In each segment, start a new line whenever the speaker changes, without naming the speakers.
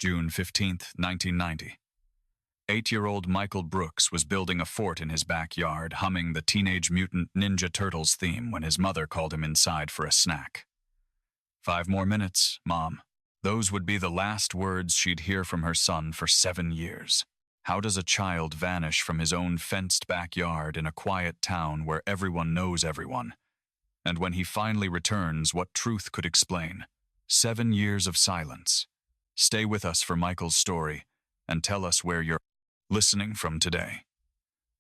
June 15, 1990. 8-year-old Michael Brooks was building a fort in his backyard, humming the Teenage Mutant Ninja Turtles theme when his mother called him inside for a snack. 5 more minutes, Mom. Those would be the last words she'd hear from her son for 7 years. How does a child vanish from his own fenced backyard in a quiet town where everyone knows everyone? And when he finally returns, what truth could explain? 7 years of silence. Stay with us for Michael's story and tell us where you're listening from today.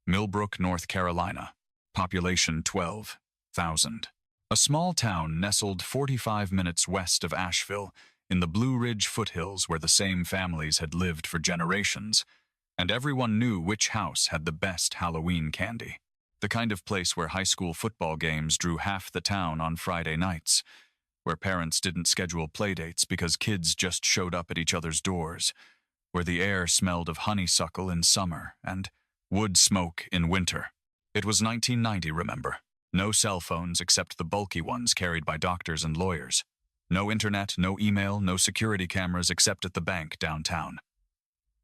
Millbrook, North Carolina. Population 12,000. A small town nestled 45 minutes west of Asheville in the Blue Ridge foothills where the same families had lived for generations, and everyone knew which house had the best Halloween candy. The kind of place where high school football games drew half the town on Friday nights, where parents didn't schedule playdates because kids just showed up at each other's doors, where the air smelled of honeysuckle in summer and wood smoke in winter. It was 1990, remember. No cell phones except the bulky ones carried by doctors and lawyers. No internet, no email, no security cameras except at the bank downtown.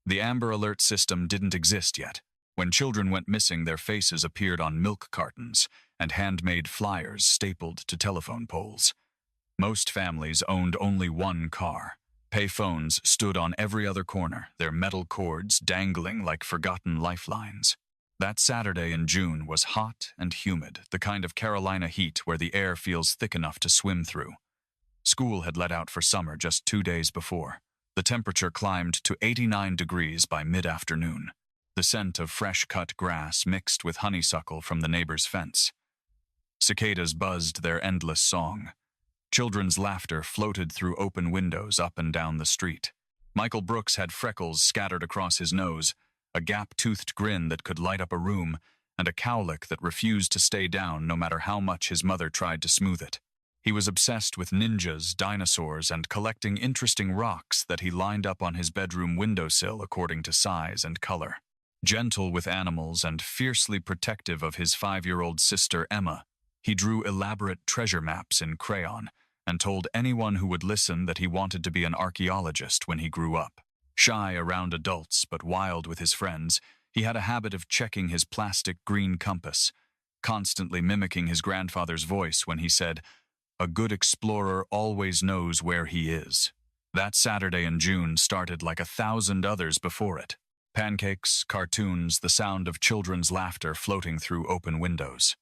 The Amber Alert system didn't exist yet. When children went missing, their faces appeared on milk cartons and handmade flyers stapled to telephone poles. Most families owned only one car. Payphones stood on every other corner, their metal cords dangling like forgotten lifelines. That Saturday in June was hot and humid, the kind of Carolina heat where the air feels thick enough to swim through. School had let out for summer just 2 days before. The temperature climbed to 89 degrees by mid-afternoon. The scent of fresh-cut grass mixed with honeysuckle from the neighbor's fence. Cicadas buzzed their endless song. Children's laughter floated through open windows up and down the street. Michael Brooks had freckles scattered across his nose, a gap-toothed grin that could light up a room, and a cowlick that refused to stay down no matter how much his mother tried to smooth it. He was obsessed with ninjas, dinosaurs, and collecting interesting rocks that he lined up on his bedroom windowsill according to size and color. Gentle with animals and fiercely protective of his 5-year-old sister Emma, he drew elaborate treasure maps in crayon and told anyone who would listen that he wanted to be an archaeologist when he grew up. Shy around adults but wild with his friends, he had a habit of checking his plastic green compass, constantly mimicking his grandfather's voice when he said, "A good explorer always knows where he is." That Saturday in June started like 1,000 others before it. Pancakes, cartoons, the sound of children's laughter floating through open windows.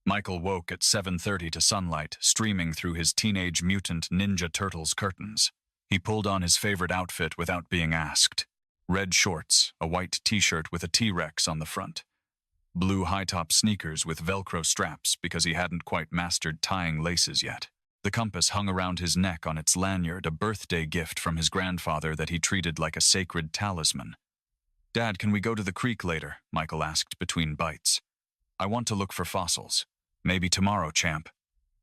Michael woke at 7:30 to sunlight streaming through his Teenage Mutant Ninja Turtles curtains. He pulled on his favorite outfit without being asked. Red shorts, a white t-shirt with a T-Rex on the front. Blue high-top sneakers with Velcro straps because he hadn't quite mastered tying laces yet. The compass hung around his neck on its lanyard, a birthday gift from his grandfather that he treated like a sacred talisman. "Dad, can we go to the creek later?" Michael asked between bites. "I want to look for fossils. Maybe tomorrow, champ.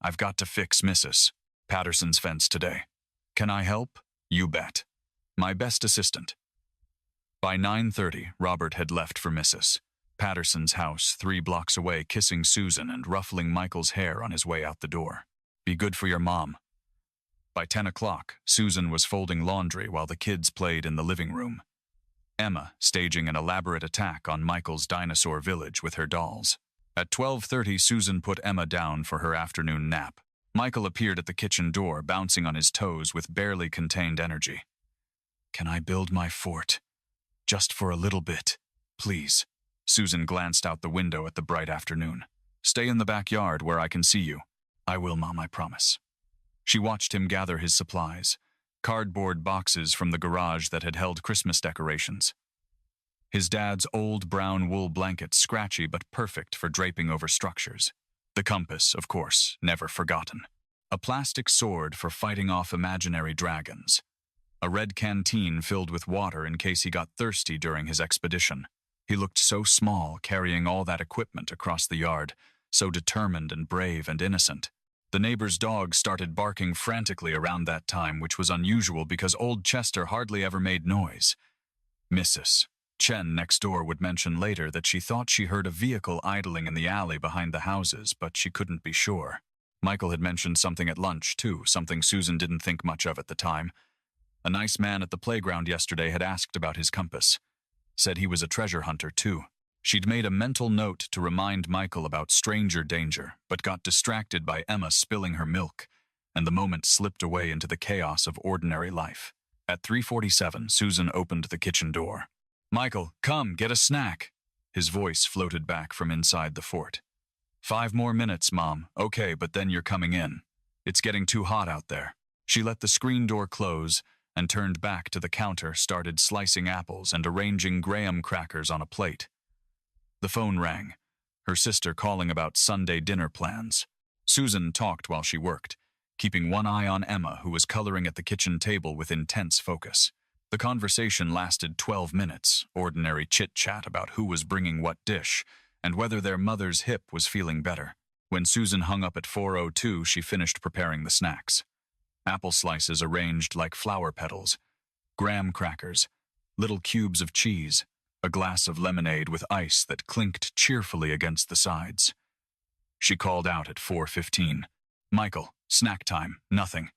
I've got to fix Mrs. Patterson's fence today. Can I help? You bet. My best assistant." By 9:30, Robert had left for Mrs. Patterson's house 3 blocks away, kissing Susan and ruffling Michael's hair on his way out the door. "Be good for your mom." By 10 o'clock, Susan was folding laundry while the kids played in the living room. Emma staging an elaborate attack on Michael's dinosaur village with her dolls. At 12:30, Susan put Emma down for her afternoon nap. Michael appeared at the kitchen door, bouncing on his toes with barely contained energy. "Can I build my fort? Just for a little bit, please." Susan glanced out the window at the bright afternoon. "Stay in the backyard where I can see you." "I will, Mom, I promise." She watched him gather his supplies, cardboard boxes from the garage that had held Christmas decorations. His dad's old brown wool blanket, scratchy but perfect for draping over structures. The compass, of course, never forgotten. A plastic sword for fighting off imaginary dragons. A red canteen filled with water in case he got thirsty during his expedition. He looked so small carrying all that equipment across the yard, so determined and brave and innocent. The neighbor's dog started barking frantically around that time, which was unusual because old Chester hardly ever made noise. Mrs. Chen next door would mention later that she thought she heard a vehicle idling in the alley behind the houses, but she couldn't be sure. Michael had mentioned something at lunch, too, something Susan didn't think much of at the time. A nice man at the playground yesterday had asked about his compass. Said he was a treasure hunter, too. She'd made a mental note to remind Michael about stranger danger, but got distracted by Emma spilling her milk, and the moment slipped away into the chaos of ordinary life. At 3:47, Susan opened the kitchen door. "Michael, come, get a snack." His voice floated back from inside the fort. "5 more minutes, Mom. Okay, but then you're coming in. It's getting too hot out there." She let the screen door close and turned back to the counter, started slicing apples and arranging graham crackers on a plate. The phone rang, her sister calling about Sunday dinner plans. Susan talked while she worked, keeping one eye on Emma, who was coloring at the kitchen table with intense focus. The conversation lasted 12 minutes, ordinary chit-chat about who was bringing what dish and whether their mother's hip was feeling better. When Susan hung up at 4:02, she finished preparing the snacks. Apple slices arranged like flower petals, graham crackers, little cubes of cheese, a glass of lemonade with ice that clinked cheerfully against the sides. She called out at 4:15, "Michael, snack time, nothing."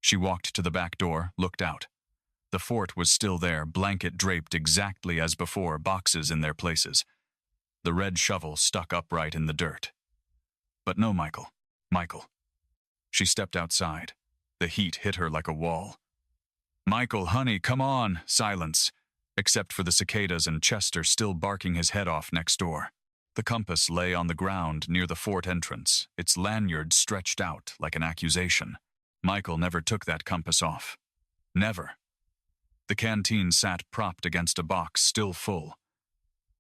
She walked to the back door, looked out. The fort was still there, blanket draped exactly as before, boxes in their places. The red shovel stuck upright in the dirt. But no Michael. She stepped outside. The heat hit her like a wall. "Michael, honey, come on!" Silence, except for the cicadas and Chester still barking his head off next door. The compass lay on the ground near the fort entrance, its lanyard stretched out like an accusation. Michael never took that compass off. Never. The canteen sat propped against a box still full.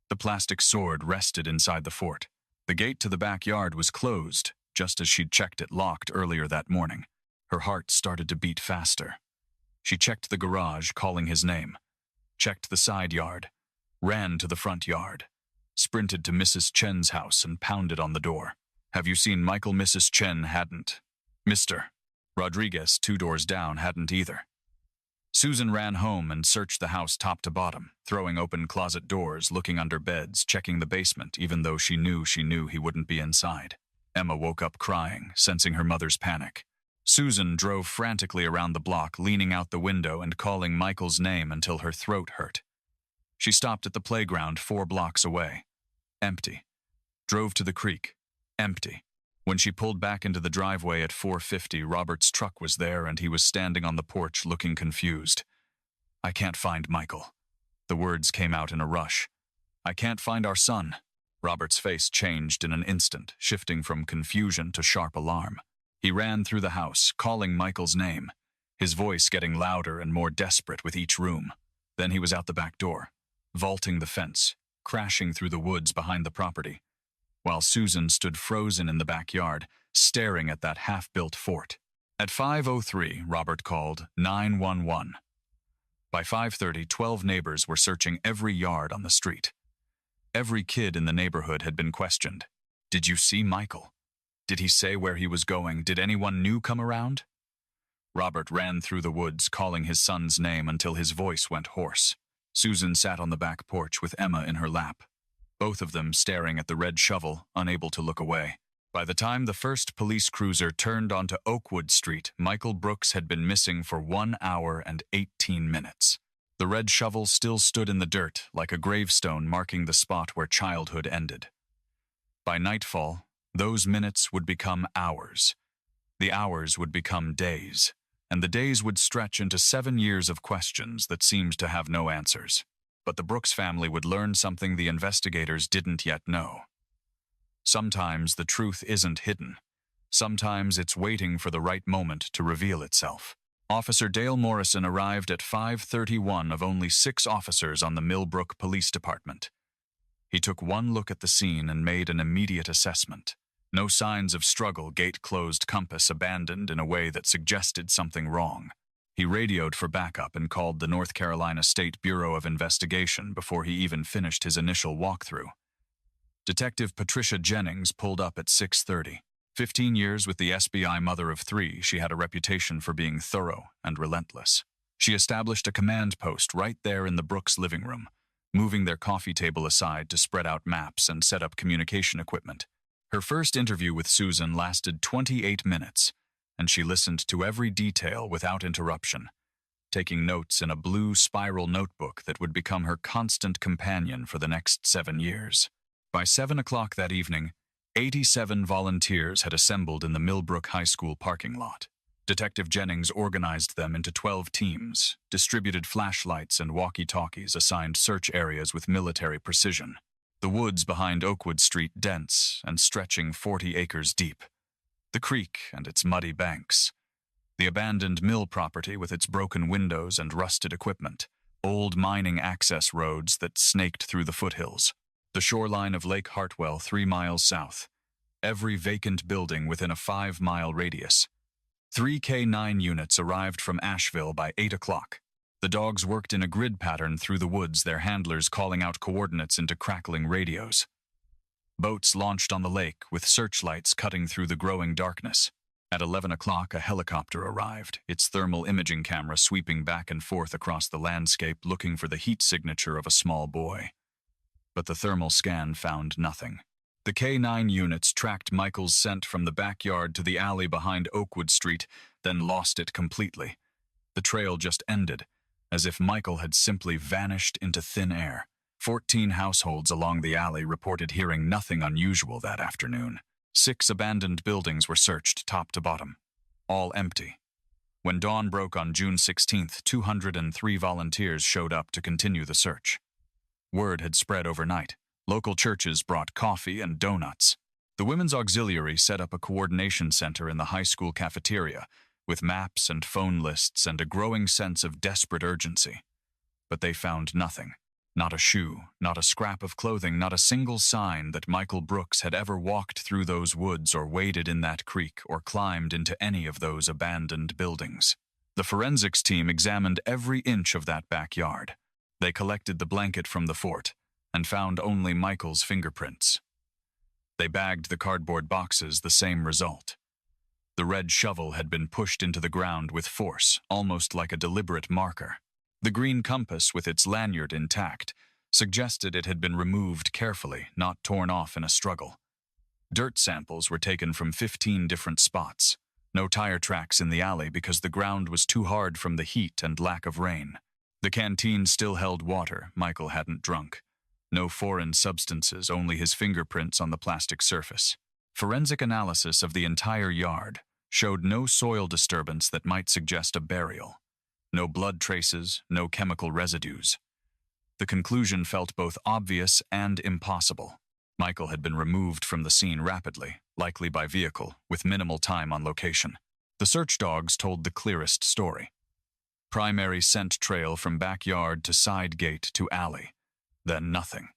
The plastic sword rested inside the fort. The gate to the backyard was closed, just as she'd checked it locked earlier that morning. Her heart started to beat faster. She checked the garage, calling his name. Checked the side yard. Ran to the front yard. Sprinted to Mrs. Chen's house and pounded on the door. "Have you seen Michael?" Mrs. Chen hadn't. Mr. Rodriguez, 2 doors down, hadn't either. Susan ran home and searched the house top to bottom, throwing open closet doors, looking under beds, checking the basement, even though she knew he wouldn't be inside. Emma woke up crying, sensing her mother's panic. Susan drove frantically around the block, leaning out the window and calling Michael's name until her throat hurt. She stopped at the playground 4 blocks away. Empty. Drove to the creek. Empty. When she pulled back into the driveway at 4:50, Robert's truck was there and he was standing on the porch looking confused. "I can't find Michael." The words came out in a rush. "I can't find our son." Robert's face changed in an instant, shifting from confusion to sharp alarm. He ran through the house, calling Michael's name, his voice getting louder and more desperate with each room. Then he was out the back door, vaulting the fence, crashing through the woods behind the property, while Susan stood frozen in the backyard, staring at that half-built fort. At 5:03, Robert called 911. By 5:30, 12 neighbors were searching every yard on the street. Every kid in the neighborhood had been questioned. "Did you see Michael? Did he say where he was going? Did anyone new come around?" Robert ran through the woods, calling his son's name until his voice went hoarse. Susan sat on the back porch with Emma in her lap, both of them staring at the red shovel, unable to look away. By the time the first police cruiser turned onto Oakwood Street, Michael Brooks had been missing for 1 hour and 18 minutes. The red shovel still stood in the dirt, like a gravestone marking the spot where childhood ended. By nightfall, those minutes would become hours. The hours would become days, and the days would stretch into 7 years of questions that seemed to have no answers. But the Brooks family would learn something the investigators didn't yet know. Sometimes the truth isn't hidden. Sometimes it's waiting for the right moment to reveal itself. Officer Dale Morrison arrived at 5:31 of only 6 officers on the Millbrook Police Department. He took one look at the scene and made an immediate assessment. No signs of struggle, gate closed, compass abandoned in a way that suggested something wrong. He radioed for backup and called the North Carolina State Bureau of Investigation before he even finished his initial walkthrough. Detective Patricia Jennings pulled up at 6:30. 15 years with the SBI, mother of 3, she had a reputation for being thorough and relentless. She established a command post right there in the Brooks living room, moving their coffee table aside to spread out maps and set up communication equipment. Her first interview with Susan lasted 28 minutes, and she listened to every detail without interruption. taking notes in a blue spiral notebook that would become her constant companion for the next 7 years. By 7 o'clock that evening, 87 volunteers had assembled in the Millbrook High School parking lot. Detective Jennings organized them into 12 teams, distributed flashlights and walkie-talkies, assigned search areas with military precision. The woods behind Oakwood Street dense and stretching 40 acres deep. The creek and its muddy banks. The abandoned mill property with its broken windows and rusted equipment. Old mining access roads that snaked through the foothills. The shoreline of Lake Hartwell 3 miles south. Every vacant building within a 5-mile radius. 3 K-9 units arrived from Asheville by 8 o'clock. The dogs worked in a grid pattern through the woods, their handlers calling out coordinates into crackling radios. Boats launched on the lake with searchlights cutting through the growing darkness. At 11 o'clock, a helicopter arrived, its thermal imaging camera sweeping back and forth across the landscape looking for the heat signature of a small boy. But the thermal scan found nothing. The K-9 units tracked Michael's scent from the backyard to the alley behind Oakwood Street, then lost it completely. The trail just ended, as if Michael had simply vanished into thin air. 14 households along the alley reported hearing nothing unusual that afternoon. 6 abandoned buildings were searched top to bottom, all empty. When dawn broke on June 16th, 203 volunteers showed up to continue the search. Word had spread overnight. Local churches brought coffee and donuts. The Women's Auxiliary set up a coordination center in the high school cafeteria, with maps and phone lists and a growing sense of desperate urgency. But they found nothing. Not a shoe, not a scrap of clothing, not a single sign that Michael Brooks had ever walked through those woods or waded in that creek or climbed into any of those abandoned buildings. The forensics team examined every inch of that backyard. They collected the blanket from the fort and found only Michael's fingerprints. They bagged the cardboard boxes, the same result. The red shovel had been pushed into the ground with force, almost like a deliberate marker. The green compass, with its lanyard intact, suggested it had been removed carefully, not torn off in a struggle. Dirt samples were taken from 15 different spots. No tire tracks in the alley because the ground was too hard from the heat and lack of rain. The canteen still held water Michael hadn't drunk. No foreign substances, only his fingerprints on the plastic surface. Forensic analysis of the entire yard showed no soil disturbance that might suggest a burial. No blood traces, no chemical residues. The conclusion felt both obvious and impossible. Michael had been removed from the scene rapidly, likely by vehicle, with minimal time on location. The search dogs told the clearest story. Primary scent trail from backyard to side gate to alley. Then nothing.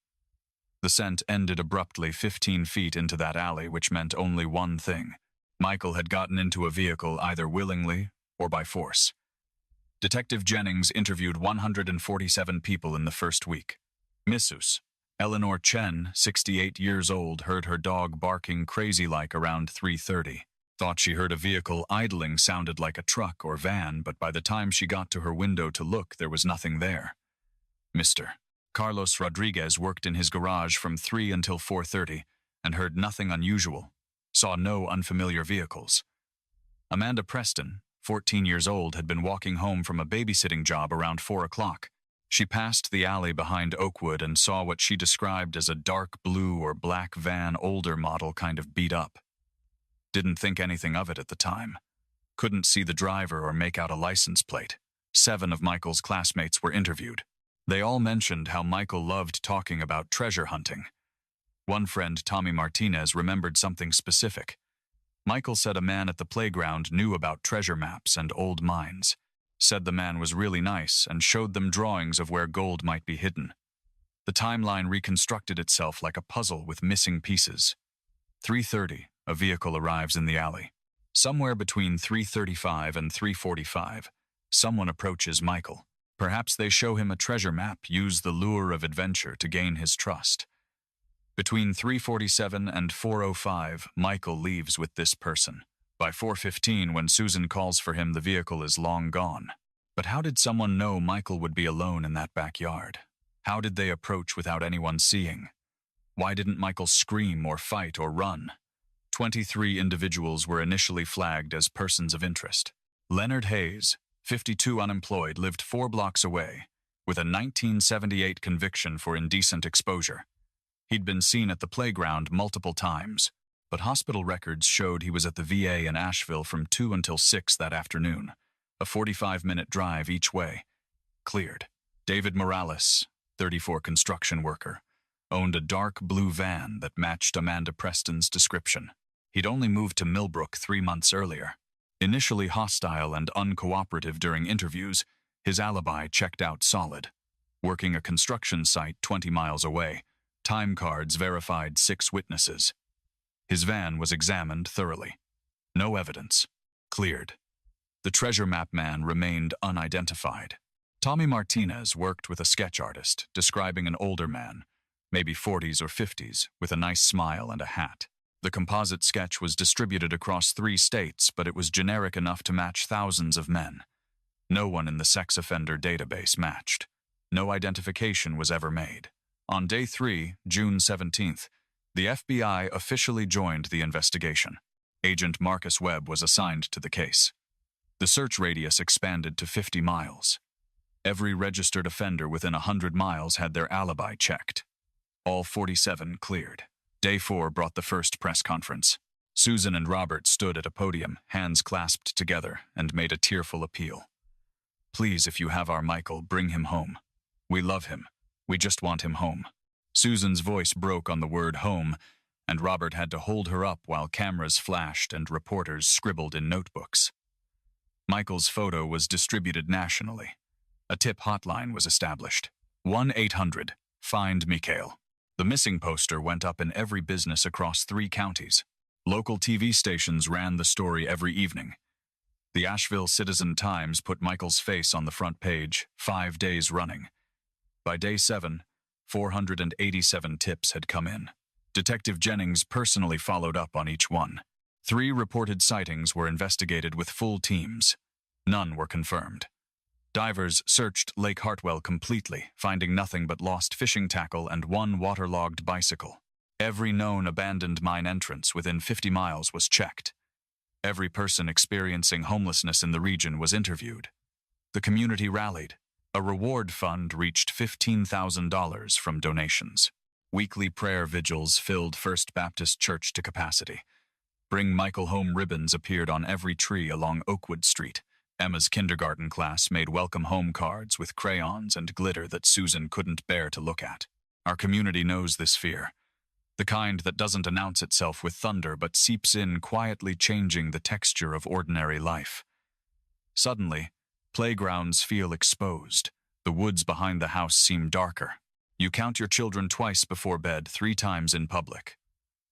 The scent ended abruptly 15 feet into that alley, which meant only one thing. Michael had gotten into a vehicle either willingly or by force. Detective Jennings interviewed 147 people in the first week. Mrs. Eleanor Chen, 68 years old, heard her dog barking crazy-like around 3:30. Thought she heard a vehicle idling sounded like a truck or van, but by the time she got to her window to look, there was nothing there. Mr. Carlos Rodriguez worked in his garage from 3 until 4:30 and heard nothing unusual, saw no unfamiliar vehicles. Amanda Preston, 14 years old, had been walking home from a babysitting job around 4 o'clock. She passed the alley behind Oakwood and saw what she described as a dark blue or black van, older model, kind of beat up. Didn't think anything of it at the time. Couldn't see the driver or make out a license plate. 7 of Michael's classmates were interviewed. They all mentioned how Michael loved talking about treasure hunting. One friend, Tommy Martinez, remembered something specific. Michael said a man at the playground knew about treasure maps and old mines. Said the man was really nice and showed them drawings of where gold might be hidden. The timeline reconstructed itself like a puzzle with missing pieces. 3:30, a vehicle arrives in the alley. Somewhere between 3:35 and 3:45, someone approaches Michael. Perhaps they show him a treasure map, use the lure of adventure to gain his trust. Between 3:47 and 4:05, Michael leaves with this person. By 4:15, when Susan calls for him, the vehicle is long gone. But how did someone know Michael would be alone in that backyard? How did they approach without anyone seeing? Why didn't Michael scream or fight or run? 23 individuals were initially flagged as persons of interest. Leonard Hayes, 52, unemployed, lived 4 blocks away, with a 1978 conviction for indecent exposure. He'd been seen at the playground multiple times, but hospital records showed he was at the VA in Asheville from 2 until 6 that afternoon, a 45-minute drive each way. Cleared. David Morales, 34, construction worker, owned a dark blue van that matched Amanda Preston's description. He'd only moved to Millbrook 3 months earlier. Initially hostile and uncooperative during interviews, his alibi checked out solid. Working a construction site 20 miles away, time cards verified 6 witnesses. His van was examined thoroughly. No evidence. Cleared. The treasure map man remained unidentified. Tommy Martinez worked with a sketch artist, describing an older man, maybe 40s or 50s, with a nice smile and a hat. The composite sketch was distributed across 3 states, but it was generic enough to match thousands of men. No one in the sex offender database matched. No identification was ever made. On day 3, June 17th, the FBI officially joined the investigation. Agent Marcus Webb was assigned to the case. The search radius expanded to 50 miles. Every registered offender within 100 miles had their alibi checked. All 47 cleared. Day 4 brought the first press conference. Susan and Robert stood at a podium, hands clasped together, and made a tearful appeal. "Please, if you have our Michael, bring him home. We love him. We just want him home." Susan's voice broke on the word home, and Robert had to hold her up while cameras flashed and reporters scribbled in notebooks. Michael's photo was distributed nationally. A tip hotline was established. 1-800-FIND-MICHAEL. The missing poster went up in every business across 3 counties. Local TV stations ran the story every evening. The Asheville Citizen-Times put Michael's face on the front page 5 days running. By day 7, 487 tips had come in. Detective Jennings personally followed up on each one. 3 reported sightings were investigated with full teams. None were confirmed. Divers searched Lake Hartwell completely, finding nothing but lost fishing tackle and 1 waterlogged bicycle. Every known abandoned mine entrance within 50 miles was checked. Every person experiencing homelessness in the region was interviewed. The community rallied. A reward fund reached $15,000 from donations. Weekly prayer vigils filled First Baptist Church to capacity. Bring Michael Home ribbons appeared on every tree along Oakwood Street. Emma's kindergarten class made welcome home cards with crayons and glitter that Susan couldn't bear to look at. Our community knows this fear. The kind that doesn't announce itself with thunder but seeps in, quietly changing the texture of ordinary life. Suddenly, playgrounds feel exposed. The woods behind the house seem darker. You count your children twice before bed, 3 times in public.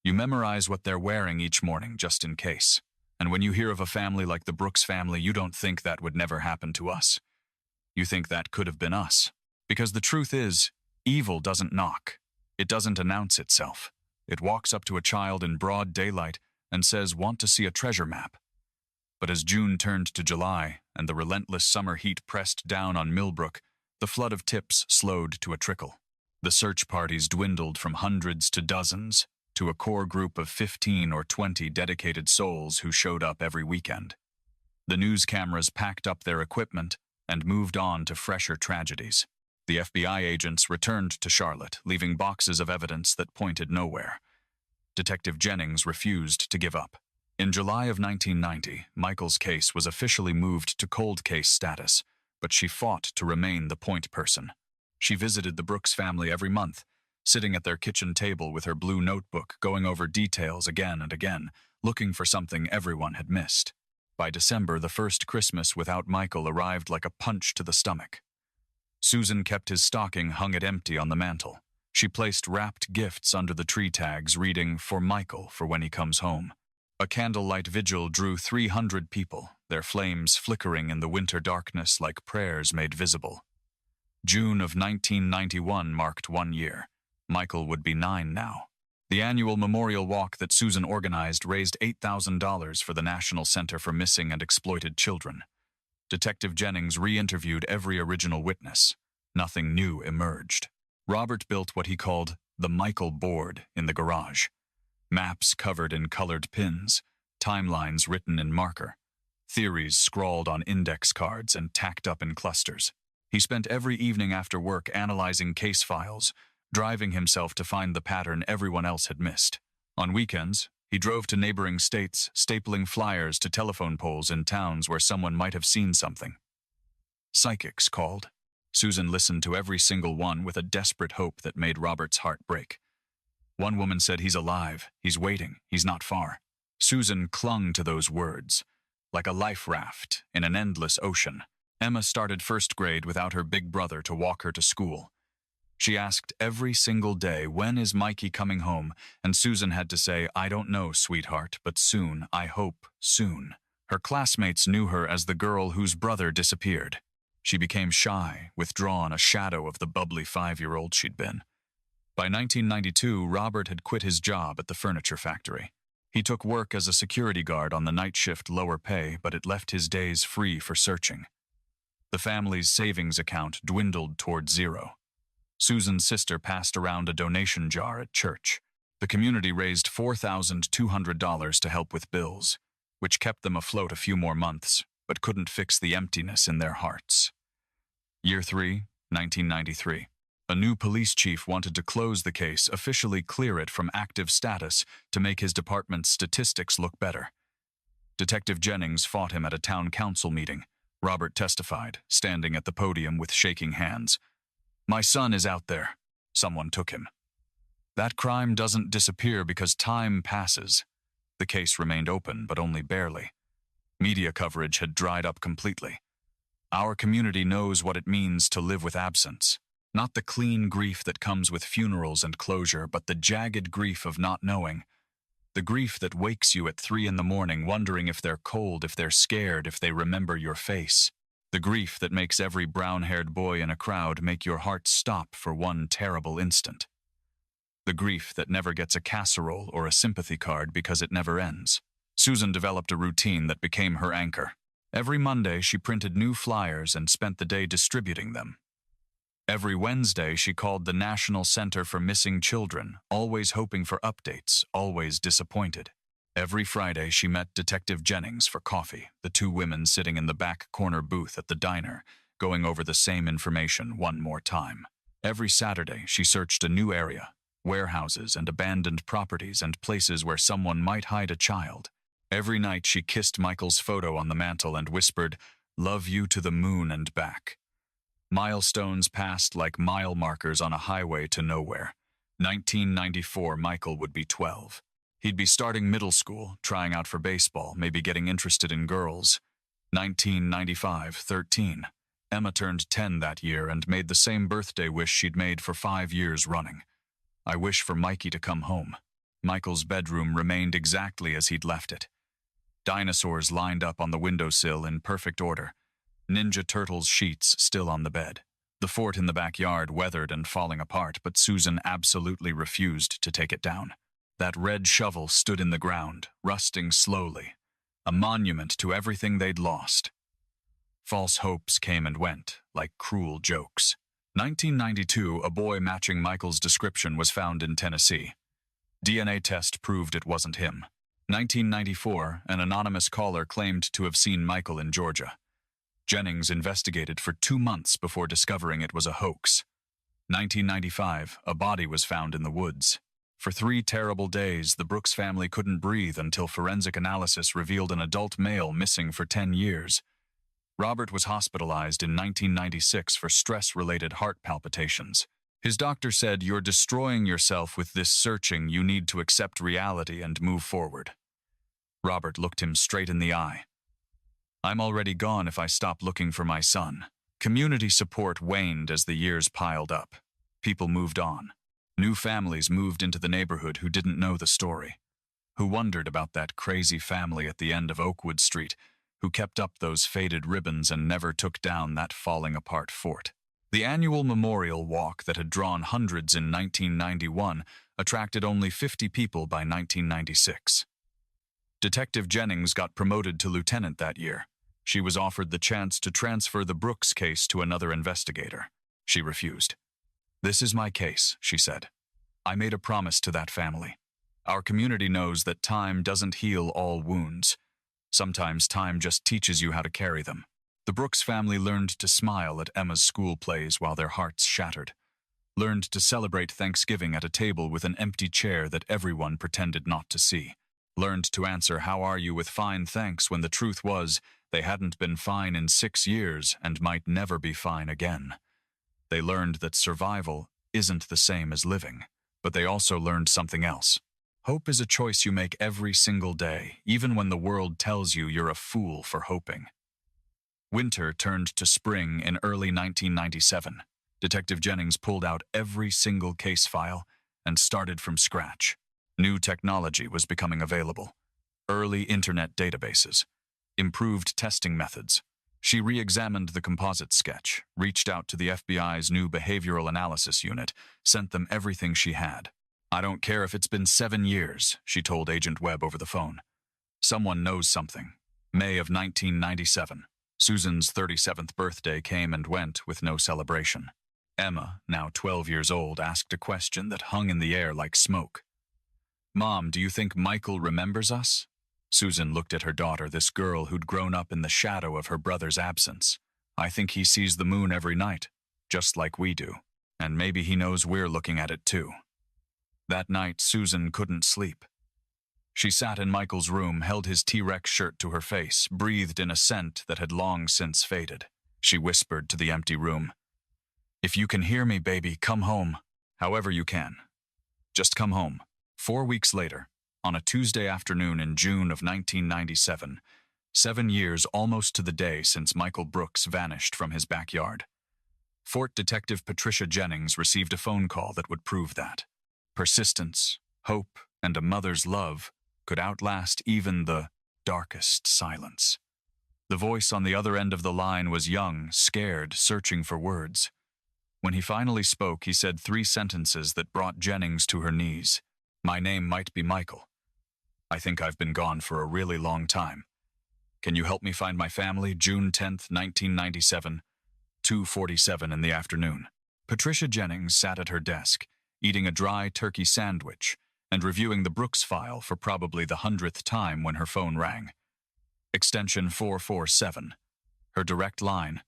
You memorize what they're wearing each morning just in case. And when you hear of a family like the Brooks family, you don't think that would never happen to us. You think that could have been us. Because the truth is, evil doesn't knock. It doesn't announce itself. It walks up to a child in broad daylight and says, "Want to see a treasure map?" But as June turned to July and the relentless summer heat pressed down on Millbrook, the flood of tips slowed to a trickle. The search parties dwindled from hundreds to dozens, to a core group of 15 or 20 dedicated souls who showed up every weekend. The news cameras packed up their equipment and moved on to fresher tragedies. The FBI agents returned to Charlotte, leaving boxes of evidence that pointed nowhere. Detective Jennings refused to give up. In July of 1990, Michael's case was officially moved to cold case status, but she fought to remain the point person. She visited the Brooks family every month, sitting at their kitchen table with her blue notebook, going over details again and again, looking for something everyone had missed. By December, the first Christmas without Michael arrived like a punch to the stomach. Susan kept his stocking hung it empty on the mantel. She placed wrapped gifts under the tree tags, reading, "For Michael, for when he comes home." A candlelight vigil drew 300 people, their flames flickering in the winter darkness like prayers made visible. June of 1991 marked 1 year. Michael would be 9 now. The annual memorial walk that Susan organized raised $8,000 for the National Center for Missing and Exploited Children. Detective Jennings re-interviewed every original witness. Nothing new emerged. Robert built what he called the Michael board in the garage. Maps covered in colored pins, timelines written in marker, theories scrawled on index cards and tacked up in clusters. He spent every evening after work analyzing case files, driving himself to find the pattern everyone else had missed. On weekends, he drove to neighboring states, stapling flyers to telephone poles in towns where someone might have seen something. Psychics called. Susan listened to every single one with a desperate hope that made Robert's heart break. One woman said, "He's alive, he's waiting, he's not far." Susan clung to those words, like a life raft in an endless ocean. Emma started first grade without her big brother to walk her to school. She asked every single day, "When is Mikey coming home?" And Susan had to say, "I don't know, sweetheart, but soon, I hope, soon." Her classmates knew her as the girl whose brother disappeared. She became shy, withdrawn, a shadow of the bubbly 5-year-old she'd been. By 1992, Robert had quit his job at the furniture factory. He took work as a security guard on the night shift, lower pay, but it left his days free for searching. The family's savings account dwindled toward zero. Susan's sister passed around a donation jar at church. The community raised $4,200 to help with bills, which kept them afloat a few more months, but couldn't fix the emptiness in their hearts. Year 3, 1993. A new police chief wanted to close the case, officially clear it from active status to make his department's statistics look better. Detective Jennings fought him at a town council meeting. Robert testified, standing at the podium with shaking hands. "My son is out there. Someone took him." That crime doesn't disappear because time passes. The case remained open, but only barely. Media coverage had dried up completely. Our community knows what it means to live with absence. Not the clean grief that comes with funerals and closure, but the jagged grief of not knowing. The grief that wakes you at 3 a.m, wondering if they're cold, if they're scared, if they remember your face. The grief that makes every brown-haired boy in a crowd make your heart stop for one terrible instant. The grief that never gets a casserole or a sympathy card because it never ends. Susan developed a routine that became her anchor. Every Monday, she printed new flyers and spent the day distributing them. Every Wednesday, she called the National Center for Missing Children, always hoping for updates, always disappointed. Every Friday, she met Detective Jennings for coffee, the two women sitting in the back corner booth at the diner, going over the same information one more time. Every Saturday, she searched a new area, warehouses and abandoned properties and places where someone might hide a child. Every night, she kissed Michael's photo on the mantel and whispered, "Love you to the moon and back." Milestones passed like mile markers on a highway to nowhere. 1994, Michael would be 12. He'd be starting middle school, trying out for baseball, maybe getting interested in girls. 1995, 13. Emma turned 10 that year and made the same birthday wish she'd made for 5 years running. "I wish for Mikey to come home." Michael's bedroom remained exactly as he'd left it. Dinosaurs lined up on the windowsill in perfect order. Ninja Turtles sheets still on the bed. The fort in the backyard weathered and falling apart, but Susan absolutely refused to take it down. That red shovel stood in the ground, rusting slowly, a monument to everything they'd lost. False hopes came and went, like cruel jokes. 1992, a boy matching Michael's description was found in Tennessee. DNA test proved it wasn't him. 1994, an anonymous caller claimed to have seen Michael in Georgia. Jennings investigated for 2 months before discovering it was a hoax. 1995, a body was found in the woods. For 3 terrible days, the Brooks family couldn't breathe until forensic analysis revealed an adult male missing for 10 years. Robert was hospitalized in 1996 for stress-related heart palpitations. His doctor said, "You're destroying yourself with this searching. You need to accept reality and move forward." Robert looked him straight in the eye. "I'm already gone if I stop looking for my son." Community support waned as the years piled up. People moved on. New families moved into the neighborhood who didn't know the story, who wondered about that crazy family at the end of Oakwood Street, who kept up those faded ribbons and never took down that falling-apart fort. The annual memorial walk that had drawn hundreds in 1991 attracted only 50 people by 1996. Detective Jennings got promoted to lieutenant that year. She was offered the chance to transfer the Brooks case to another investigator. She refused. "This is my case," she said. "I made a promise to that family. Our community knows that time doesn't heal all wounds. Sometimes time just teaches you how to carry them. The Brooks family learned to smile at Emma's school plays while their hearts shattered. Learned to celebrate Thanksgiving at a table with an empty chair that everyone pretended not to see. Learned to answer "How are you?" with "Fine, thanks," when the truth was they hadn't been fine in 6 years and might never be fine again. They learned that survival isn't the same as living, but they also learned something else. Hope is a choice you make every single day, even when the world tells you you're a fool for hoping. Winter turned to spring in early 1997. Detective Jennings pulled out every single case file and started from scratch. New technology was becoming available. Early internet databases. Improved testing methods. She re-examined the composite sketch, reached out to the FBI's new behavioral analysis unit, sent them everything she had. "I don't care if it's been 7 years, she told Agent Webb over the phone. Someone knows something. May of 1997. Susan's 37th birthday came and went with no celebration. Emma, now 12 years old, asked a question that hung in the air like smoke. "Mom, do you think Michael remembers us?" Susan looked at her daughter, this girl who'd grown up in the shadow of her brother's absence. "I think he sees the moon every night, just like we do. And maybe he knows we're looking at it too." That night, Susan couldn't sleep. She sat in Michael's room, held his T-Rex shirt to her face, breathed in a scent that had long since faded. She whispered to the empty room, "If you can hear me, baby, come home. However you can. Just come home." 4 weeks later, on a Tuesday afternoon in June of 1997, 7 years almost to the day since Michael Brooks vanished from his backyard, Fort Detective Patricia Jennings received a phone call that would prove that. Persistence, hope, and a mother's love could outlast even the darkest silence. The voice on the other end of the line was young, scared, searching for words. When he finally spoke, he said 3 sentences that brought Jennings to her knees. "My name might be Michael. I think I've been gone for a really long time. Can you help me find my family? June 10th, 1997, 2:47 in the afternoon." Patricia Jennings sat at her desk, eating a dry turkey sandwich and reviewing the Brooks file for probably the 100th time when her phone rang. Extension 447. Her direct line.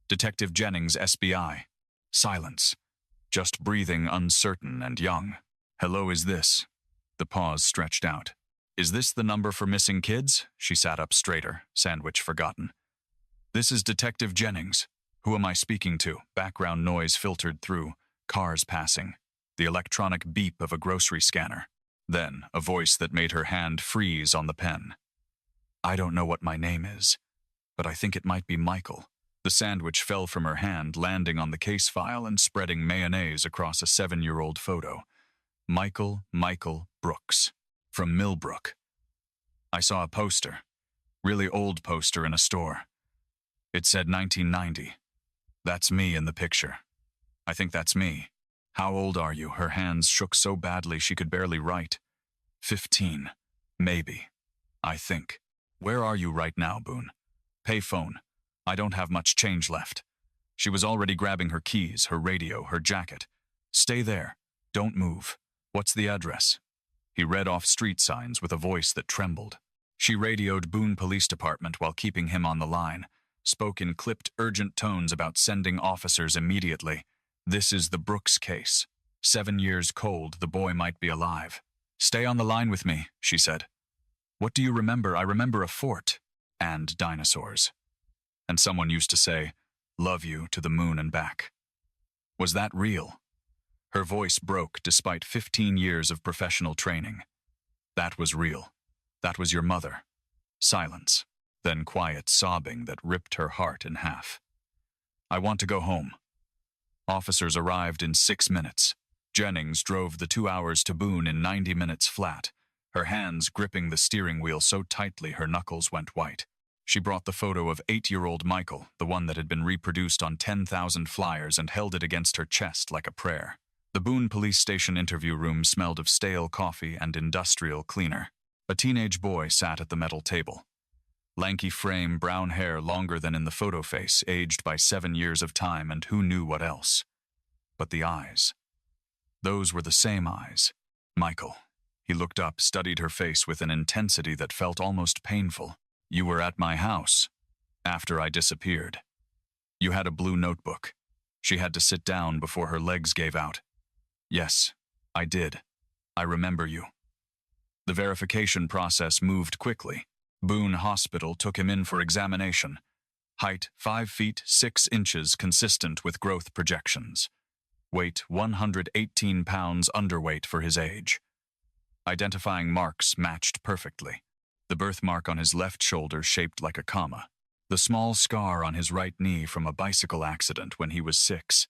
Detective Jennings, SBI. Silence. Just breathing, uncertain and young. "Hello, is this?" The pause stretched out. "Is this the number for missing kids?" She sat up straighter, sandwich forgotten. "This is Detective Jennings. Who am I speaking to?" Background noise filtered through. Cars passing. The electronic beep of a grocery scanner. Then, a voice that made her hand freeze on the pen. "I don't know what my name is, but I think it might be Michael." The sandwich fell from her hand, landing on the case file and spreading mayonnaise across a 7-year-old photo. Michael Brooks. From Millbrook. I saw a poster. Really old poster in a store. It said 1990. That's me in the picture. I think that's me. How old are you? Her hands shook so badly she could barely write. 15. Maybe. I think. Where are you right now, Boone? Payphone. I don't have much change left. She was already grabbing her keys, her radio, her jacket. Stay there. Don't move. What's the address? He read off street signs with a voice that trembled. She radioed Boone Police Department while keeping him on the line, spoke in clipped, urgent tones about sending officers immediately. This is the Brooks case. 7 years cold, the boy might be alive. Stay on the line with me, she said. What do you remember? I remember a fort and dinosaurs. And someone used to say, love you to the moon and back. Was that real? Her voice broke despite 15 years of professional training. That was real. That was your mother. Silence, then quiet sobbing that ripped her heart in half. I want to go home. Officers arrived in 6 minutes. Jennings drove the 2 hours to Boone in 90 minutes flat, her hands gripping the steering wheel so tightly her knuckles went white. She brought the photo of 8-year-old Michael, the one that had been reproduced on 10,000 flyers, and held it against her chest like a prayer. The Boone police station interview room smelled of stale coffee and industrial cleaner. A teenage boy sat at the metal table. Lanky frame, brown hair longer than in the photo face, aged by 7 years of time and who knew what else. But the eyes. Those were the same eyes. Michael. He looked up, studied her face with an intensity that felt almost painful. You were at my house after I disappeared. You had a blue notebook. She had to sit down before her legs gave out. Yes, I did. I remember you. The verification process moved quickly. Boone Hospital took him in for examination. Height 5 feet 6 inches consistent with growth projections. Weight 118 pounds underweight for his age. Identifying marks matched perfectly. The birthmark on his left shoulder shaped like a comma. The small scar on his right knee from a bicycle accident when he was 6.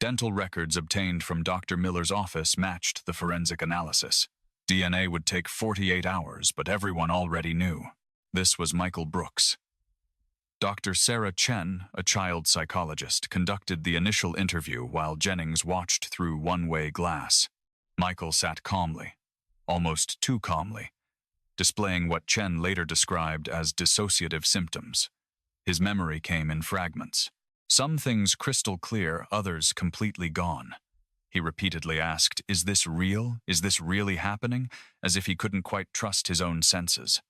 Dental records obtained from Dr. Miller's office matched the forensic analysis. DNA would take 48 hours, but everyone already knew. This was Michael Brooks. Dr. Sarah Chen, a child psychologist, conducted the initial interview while Jennings watched through one-way glass. Michael sat calmly, almost too calmly, displaying what Chen later described as dissociative symptoms. His memory came in fragments. Some things crystal clear, others completely gone. He repeatedly asked, "Is this real? Is this really happening?" as if he couldn't quite trust his own senses.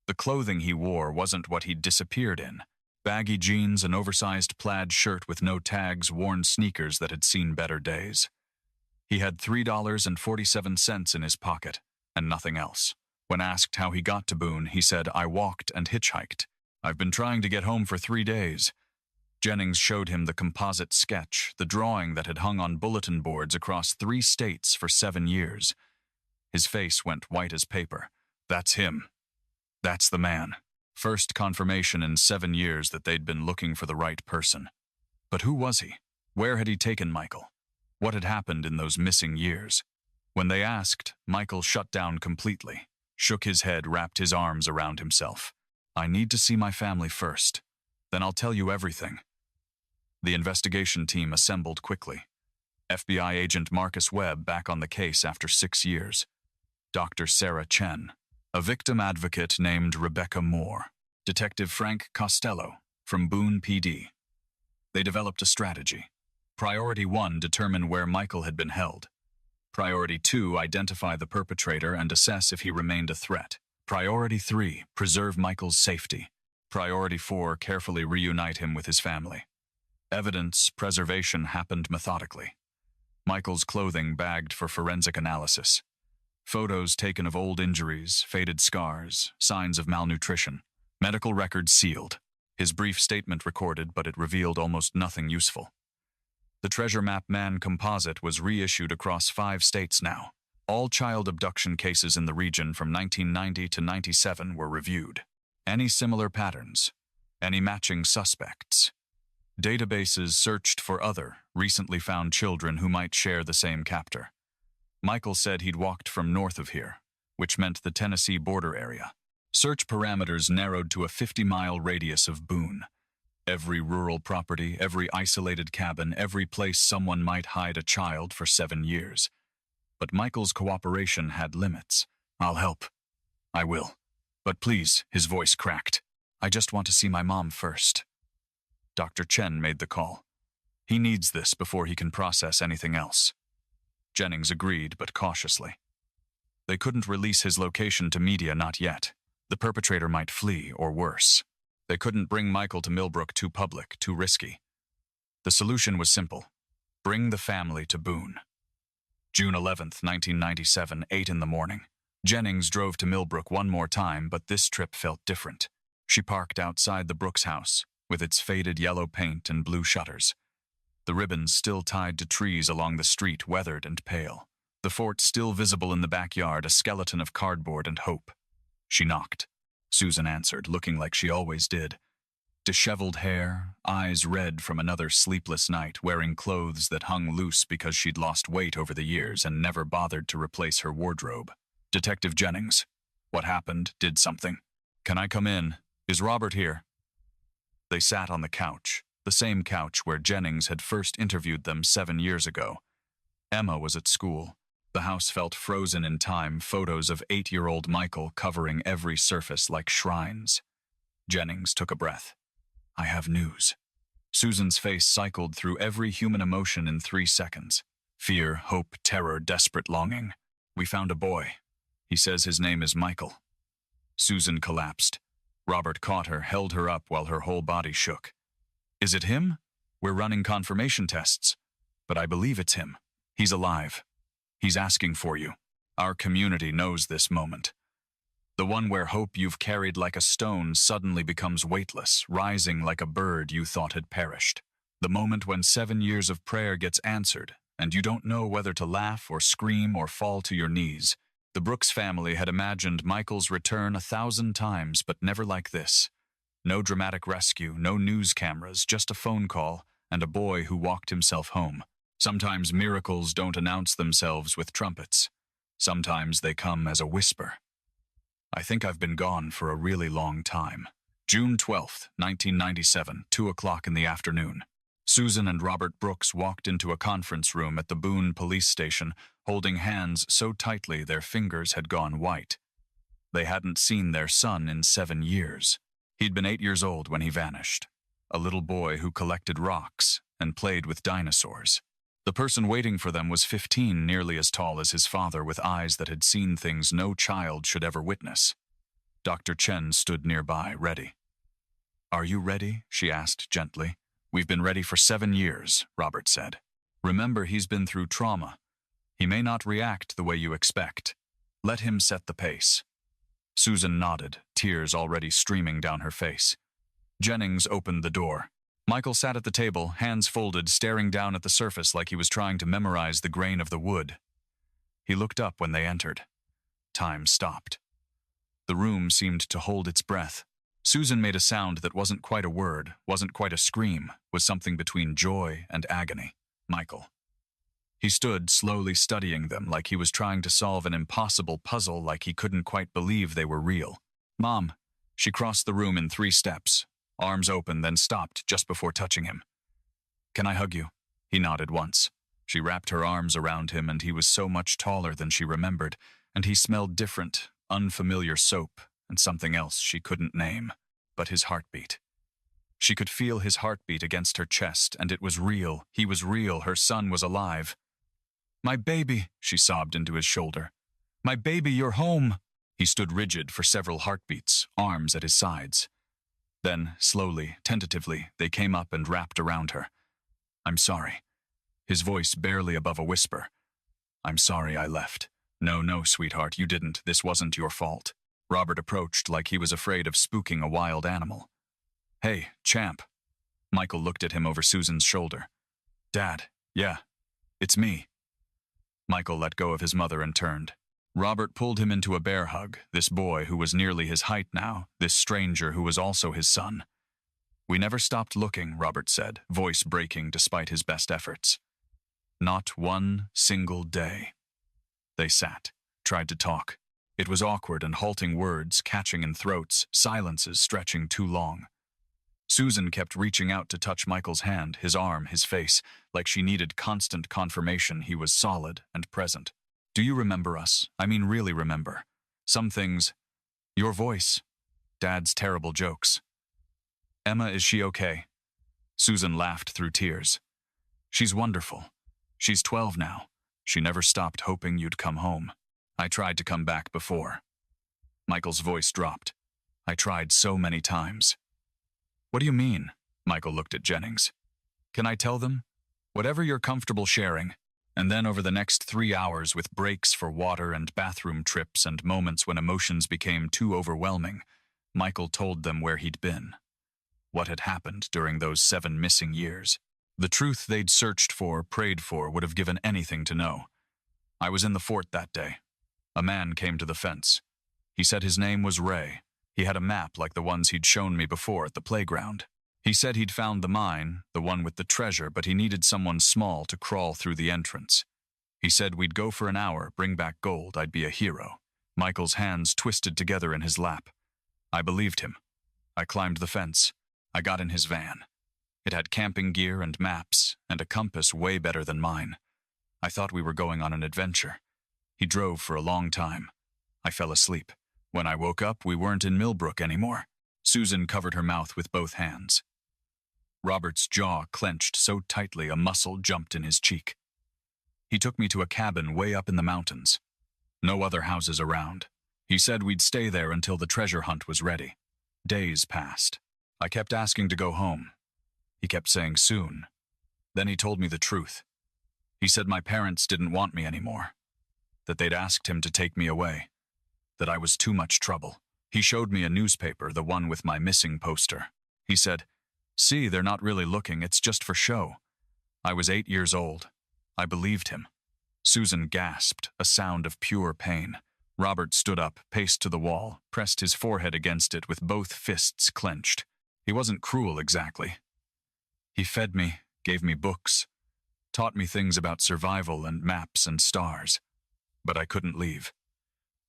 The clothing he wore wasn't what he'd disappeared in. Baggy jeans, an oversized plaid shirt with no tags, worn sneakers that had seen better days. He had $3.47 in his pocket, and nothing else. When asked how he got to Boone, he said, "I walked and hitchhiked. I've been trying to get home for 3 days. Jennings showed him the composite sketch, the drawing that had hung on bulletin boards across 3 states for 7 years. His face went white as paper. That's him. That's the man. First confirmation in 7 years that they'd been looking for the right person. But who was he? Where had he taken Michael? What had happened in those missing years? When they asked, Michael shut down completely, shook his head, wrapped his arms around himself. "I need to see my family first. Then I'll tell you everything." The investigation team assembled quickly. FBI agent Marcus Webb back on the case after 6 years. Dr. Sarah Chen. A victim advocate named Rebecca Moore. Detective Frank Costello from Boone PD. They developed a strategy. Priority 1, determine where Michael had been held. Priority 2, identify the perpetrator and assess if he remained a threat. Priority 3, preserve Michael's safety. Priority 4, carefully reunite him with his family. Evidence preservation happened methodically. Michael's clothing bagged for forensic analysis. Photos taken of old injuries, faded scars, signs of malnutrition. Medical records sealed. His brief statement recorded, but it revealed almost nothing useful. The Treasure Map Man composite was reissued across 5 states now. All child abduction cases in the region from 1990 to 97 were reviewed. Any similar patterns? Any matching suspects? Databases searched for other, recently found children who might share the same captor. Michael said he'd walked from north of here, which meant the Tennessee border area. Search parameters narrowed to a 50-mile radius of Boone. Every rural property, every isolated cabin, every place someone might hide a child for 7 years. But Michael's cooperation had limits. "I'll help. I will. But please," his voice cracked. "I just want to see my mom first." Dr. Chen made the call. He needs this before he can process anything else. Jennings agreed, but cautiously. They couldn't release his location to media, not yet. The perpetrator might flee, or worse. They couldn't bring Michael to Millbrook, too public, too risky. The solution was simple. Bring the family to Boone. June 11th, 1997, 8 in the morning. Jennings drove to Millbrook one more time, but this trip felt different. She parked outside the Brooks house, with its faded yellow paint and blue shutters. The ribbons still tied to trees along the street, weathered and pale. The fort still visible in the backyard, a skeleton of cardboard and hope. She knocked. Susan answered, looking like she always did. Disheveled hair, eyes red from another sleepless night, wearing clothes that hung loose because she'd lost weight over the years and never bothered to replace her wardrobe. "Detective Jennings. What happened? Did something? Can I come in? Is Robert here?" They sat on the couch, the same couch where Jennings had first interviewed them 7 years ago. Emma was at school. The house felt frozen in time, photos of 8-year-old Michael covering every surface like shrines. Jennings took a breath. "I have news." Susan's face cycled through every human emotion in 3 seconds. Fear, hope, terror, desperate longing. "We found a boy. He says his name is Michael." Susan collapsed. Robert caught her, held her up while her whole body shook. Is it him? We're running confirmation tests. But I believe it's him. He's alive. He's asking for you. Our community knows this moment. The one where hope you've carried like a stone suddenly becomes weightless, rising like a bird you thought had perished. The moment when 7 years of prayer gets answered, and you don't know whether to laugh or scream or fall to your knees. The Brooks family had imagined Michael's return 1,000 times, but never like this. No dramatic rescue, no news cameras, just a phone call, and a boy who walked himself home. Sometimes miracles don't announce themselves with trumpets. Sometimes they come as a whisper. I think I've been gone for a really long time. June 12th, 1997, 2 o'clock in the afternoon. Susan and Robert Brooks walked into a conference room at the Boone police station, holding hands so tightly their fingers had gone white. They hadn't seen their son in 7 years. He'd been 8 years old when he vanished. A little boy who collected rocks and played with dinosaurs. The person waiting for them was 15, nearly as tall as his father, with eyes that had seen things no child should ever witness. Dr. Chen stood nearby, ready. Are you ready? She asked gently. We've been ready for 7 years, Robert said. Remember, he's been through trauma. He may not react the way you expect. Let him set the pace. Susan nodded, tears already streaming down her face. Jennings opened the door. Michael sat at the table, hands folded, staring down at the surface like he was trying to memorize the grain of the wood. He looked up when they entered. Time stopped. The room seemed to hold its breath. Susan made a sound that wasn't quite a word, wasn't quite a scream, was something between joy and agony. Michael. He stood, slowly studying them like he was trying to solve an impossible puzzle, like he couldn't quite believe they were real. Mom. She crossed the room in 3 steps. Arms open, then stopped just before touching him. Can I hug you? He nodded once. She wrapped her arms around him, and he was so much taller than she remembered, and he smelled different, unfamiliar soap and something else she couldn't name, but his heartbeat. She could feel his heartbeat against her chest, and it was real. He was real. Her son was alive. My baby, she sobbed into his shoulder. My baby, you're home. He stood rigid for several heartbeats, arms at his sides. Then, slowly, tentatively, they came up and wrapped around her. I'm sorry. His voice barely above a whisper. I'm sorry I left. No, sweetheart, you didn't. This wasn't your fault. Robert approached like he was afraid of spooking a wild animal. Hey, champ. Michael looked at him over Susan's shoulder. Dad, yeah, it's me. Michael let go of his mother and turned. Robert pulled him into a bear hug, this boy who was nearly his height now, this stranger who was also his son. We never stopped looking, Robert said, voice breaking despite his best efforts. Not one single day. They sat, tried to talk. It was awkward and halting words, catching in throats, silences stretching too long. Susan kept reaching out to touch Michael's hand, his arm, his face, like she needed constant confirmation he was solid and present. Do you remember us? I mean, really remember. Some things. Your voice. Dad's terrible jokes. Emma, is she okay? Susan laughed through tears. She's wonderful. She's 12 now. She never stopped hoping you'd come home. I tried to come back before. Michael's voice dropped. I tried so many times. What do you mean? Michael looked at Jennings. Can I tell them? Whatever you're comfortable sharing. And then over the next 3 hours, with breaks for water and bathroom trips and moments when emotions became too overwhelming, Michael told them where he'd been. What had happened during those 7 missing years. The truth they'd searched for, prayed for, would have given anything to know. I was in the fort that day. A man came to the fence. He said his name was Ray. He had a map like the ones he'd shown me before at the playground. He said he'd found the mine, the one with the treasure, but he needed someone small to crawl through the entrance. He said we'd go for an hour, bring back gold, I'd be a hero. Michael's hands twisted together in his lap. I believed him. I climbed the fence. I got in his van. It had camping gear and maps, and a compass way better than mine. I thought we were going on an adventure. He drove for a long time. I fell asleep. When I woke up, we weren't in Millbrook anymore. Susan covered her mouth with both hands. Robert's jaw clenched so tightly a muscle jumped in his cheek. He took me to a cabin way up in the mountains. No other houses around. He said we'd stay there until the treasure hunt was ready. Days passed. I kept asking to go home. He kept saying soon. Then he told me the truth. He said my parents didn't want me anymore, that they'd asked him to take me away, that I was too much trouble. He showed me a newspaper, the one with my missing poster. He said, "See, they're not really looking, it's just for show." I was 8 years old. I believed him. Susan gasped, a sound of pure pain. Robert stood up, paced to the wall, pressed his forehead against it with both fists clenched. He wasn't cruel exactly. He fed me, gave me books, taught me things about survival and maps and stars. But I couldn't leave.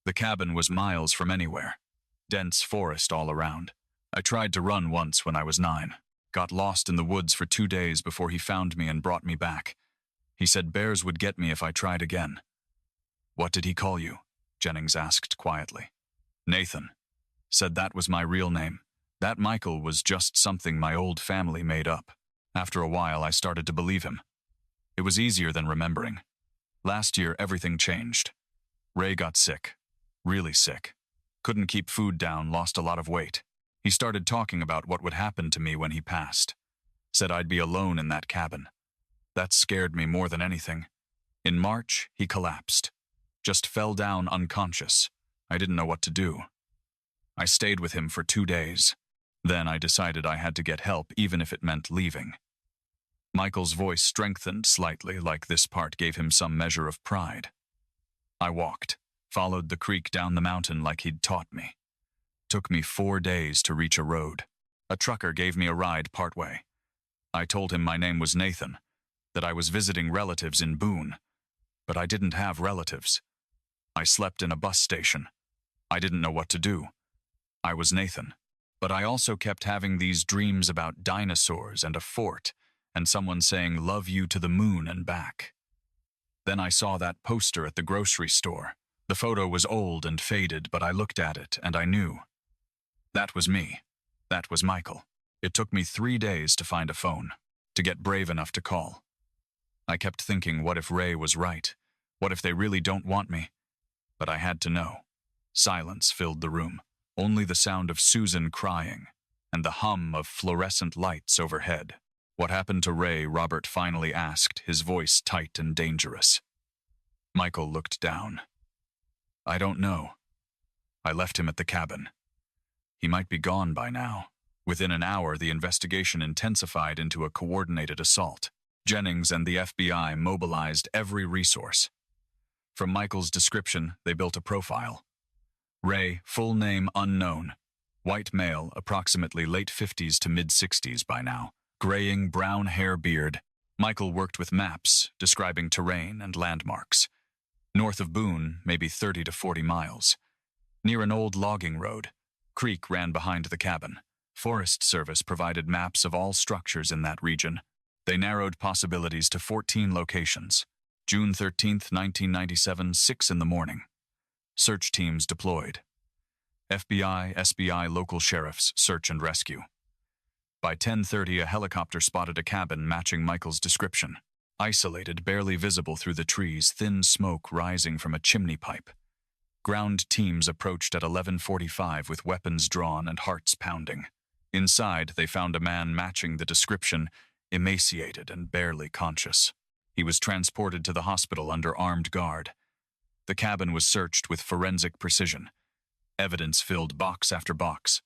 The cabin was miles from anywhere. Dense forest all around. I tried to run once when I was 9. Got lost in the woods for 2 days before he found me and brought me back. He said bears would get me if I tried again. "What did he call you?" Jennings asked quietly. "Nathan." Said that was my real name. That Michael was just something my old family made up. After a while, I started to believe him. It was easier than remembering. Last year, everything changed. Ray got sick. Really sick. Couldn't keep food down, lost a lot of weight. He started talking about what would happen to me when he passed. Said I'd be alone in that cabin. That scared me more than anything. In March, he collapsed. Just fell down unconscious. I didn't know what to do. I stayed with him for 2 days. Then I decided I had to get help, even if it meant leaving. Michael's voice strengthened slightly, like this part gave him some measure of pride. I walked, followed the creek down the mountain like he'd taught me. Took me 4 days to reach a road. A trucker gave me a ride partway. I told him my name was Nathan, that I was visiting relatives in Boone. But I didn't have relatives. I slept in a bus station. I didn't know what to do. I was Nathan. But I also kept having these dreams about dinosaurs and a fort, and someone saying, "Love you to the moon and back." Then I saw that poster at the grocery store. The photo was old and faded, but I looked at it and I knew. That was me. That was Michael. It took me 3 days to find a phone, to get brave enough to call. I kept thinking, what if Ray was right? What if they really don't want me? But I had to know. Silence filled the room. Only the sound of Susan crying, and the hum of fluorescent lights overhead. "What happened to Ray?" Robert finally asked, his voice tight and dangerous. Michael looked down. "I don't know. I left him at the cabin. He might be gone by now." Within an hour, the investigation intensified into a coordinated assault. Jennings and the FBI mobilized every resource. From Michael's description, they built a profile. Ray, full name unknown. White male, approximately late 50s to mid-60s by now. Graying brown hair beard. Michael worked with maps, describing terrain and landmarks. North of Boone, maybe 30 to 40 miles. Near an old logging road. Creek ran behind the cabin. Forest Service provided maps of all structures in that region. They narrowed possibilities to 14 locations. June 13th, 1997, 6 in the morning. Search teams deployed. FBI, SBI, local sheriffs, search and rescue. By 10:30, a helicopter spotted a cabin matching Michael's description. Isolated, barely visible through the trees, thin smoke rising from a chimney pipe. Ground teams approached at 11:45 with weapons drawn and hearts pounding. Inside, they found a man matching the description, emaciated and barely conscious. He was transported to the hospital under armed guard. The cabin was searched with forensic precision. Evidence filled box after box.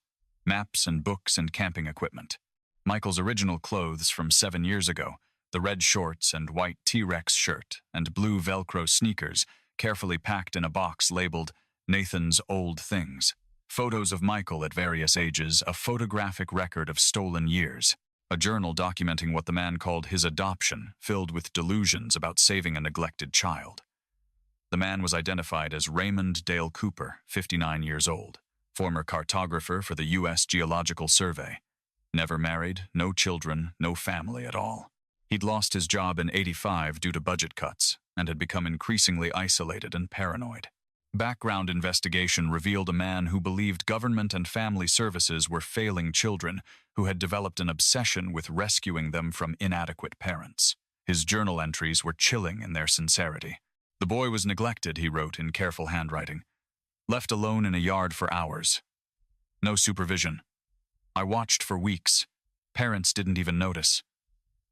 Maps and books and camping equipment. Michael's original clothes from 7 years ago, the red shorts and white T-Rex shirt and blue Velcro sneakers, carefully packed in a box labeled Nathan's Old Things. Photos of Michael at various ages, a photographic record of stolen years. A journal documenting what the man called his adoption, filled with delusions about saving a neglected child. The man was identified as Raymond Dale Cooper, 59 years old, former cartographer for the U.S. Geological Survey. Never married, no children, no family at all. He'd lost his job in '85 due to budget cuts and had become increasingly isolated and paranoid. Background investigation revealed a man who believed government and family services were failing children who had developed an obsession with rescuing them from inadequate parents. His journal entries were chilling in their sincerity. "The boy was neglected," he wrote in careful handwriting. "Left alone in a yard for hours. No supervision. I watched for weeks. Parents didn't even notice.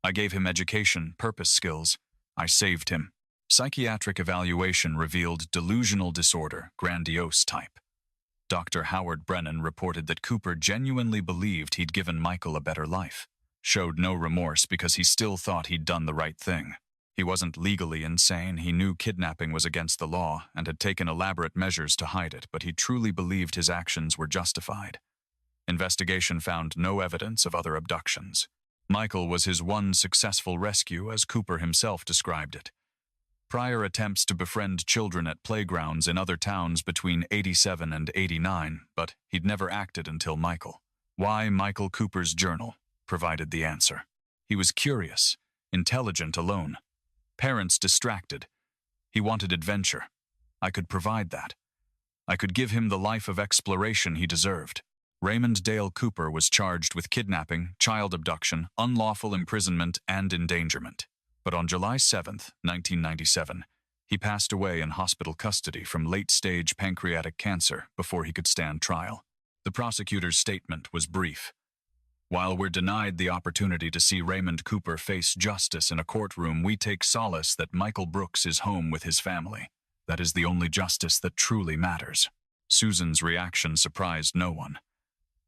I gave him education, purpose skills. I saved him. Psychiatric evaluation revealed delusional disorder, grandiose type. Dr. Howard Brennan reported that Cooper genuinely believed he'd given Michael a better life. Showed no remorse because he still thought he'd done the right thing. He wasn't legally insane, he knew kidnapping was against the law and had taken elaborate measures to hide it, but he truly believed his actions were justified. Investigation found no evidence of other abductions. Michael was his one successful rescue, as Cooper himself described it. Prior attempts to befriend children at playgrounds in other towns between 87 and 89, but he'd never acted until Michael. Why Michael Cooper's journal provided the answer. He was curious, intelligent alone. Parents distracted. He wanted adventure. I could provide that. I could give him the life of exploration he deserved. Raymond Dale Cooper was charged with kidnapping, child abduction, unlawful imprisonment, and endangerment. But on July 7, 1997, he passed away in hospital custody from late-stage pancreatic cancer before he could stand trial. The prosecutor's statement was brief. While we're denied the opportunity to see Raymond Cooper face justice in a courtroom, we take solace that Michael Brooks is home with his family. That is the only justice that truly matters. Susan's reaction surprised no one.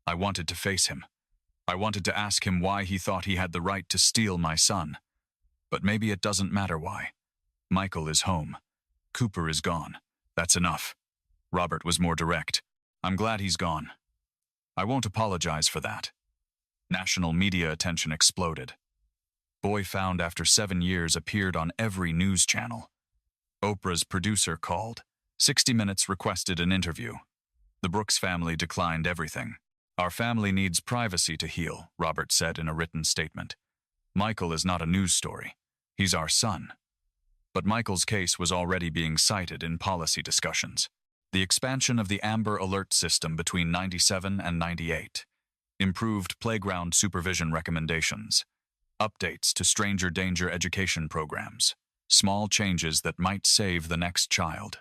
I wanted to face him. I wanted to ask him why he thought he had the right to steal my son. But maybe it doesn't matter why. Michael is home. Cooper is gone. That's enough. Robert was more direct. I'm glad he's gone. I won't apologize for that. National media attention exploded. Boy found after 7 years appeared on every news channel. Oprah's producer called. 60 Minutes requested an interview. The Brooks family declined everything. Our family needs privacy to heal, Robert said in a written statement. Michael is not a news story. He's our son. But Michael's case was already being cited in policy discussions. The expansion of the Amber Alert system between 97 and 98. Improved playground supervision recommendations. Updates to stranger danger education programs. Small changes that might save the next child.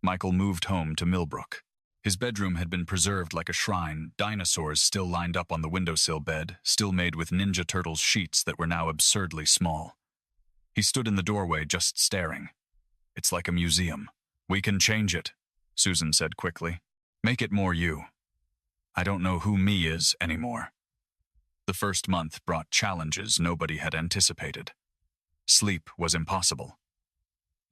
Michael moved home to Millbrook. His bedroom had been preserved like a shrine, dinosaurs still lined up on the windowsill bed, still made with Ninja Turtles sheets that were now absurdly small. He stood in the doorway just staring. It's like a museum. We can change it, Susan said quickly. Make it more you. I don't know who me is anymore. The first month brought challenges nobody had anticipated. Sleep was impossible.